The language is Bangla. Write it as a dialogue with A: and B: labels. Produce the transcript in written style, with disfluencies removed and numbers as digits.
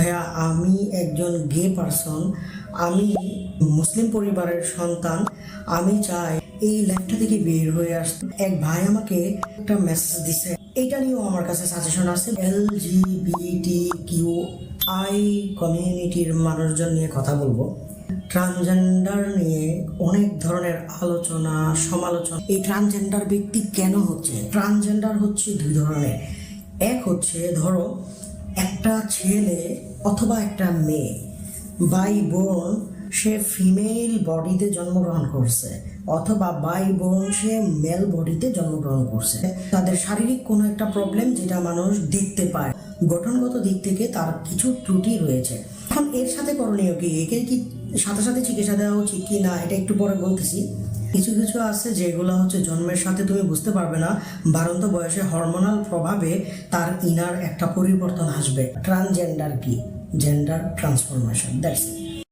A: ভাইয়া, আমি একজন গে পারসন। আমি মুসলিম পরিবারের সন্তান। আমি চাই এই লাইফটা থেকে বের হয়ে আসতে। এক ভাই আমাকে একটা মেসেজ দিছে, এটা নিয়েও আমার কাছে সাজেশন আছে। LGBTQI কমিউনিটির মানুষজন নিয়ে কথা বলবো। ট্রান্সজেন্ডার নিয়ে অনেক ধরনের আলোচনা সমালোচনা। এই ট্রান্সজেন্ডার ব্যক্তি কেন হচ্ছে? ট্রান্সজেন্ডার হচ্ছে দুই ধরনের। এক হচ্ছে, ধরো একটা ছেলে অথবা একটা মেয়ে বাই বোন, সে ফিমেল বডিতে জন্মগ্রহণ করছে, অথবা বাই বোন সে মেল বডিতে জন্মগ্রহণ করছে। তাদের শারীরিক কোনো একটা প্রবলেম যেটা মানুষ দেখতে পায়, গঠনগত দিক থেকে তার কিছু ত্রুটি রয়েছে। এখন এর সাথে করণীয় কি? একে কি সাথে সাথে চিকিৎসা দেওয়া উচিত কি না, এটা একটু পরে বলতেছি। কিছু কিছু আছে যেগুলো হচ্ছে জন্মের সাথে তুমি বুঝতে পারবে না, বাড়ন্ত বয়সে হরমোনাল প্রভাবে তার ইনার একটা পরিবর্তন আসবে। ট্রান্সজেন্ডার কি? Gender transformation, that's it.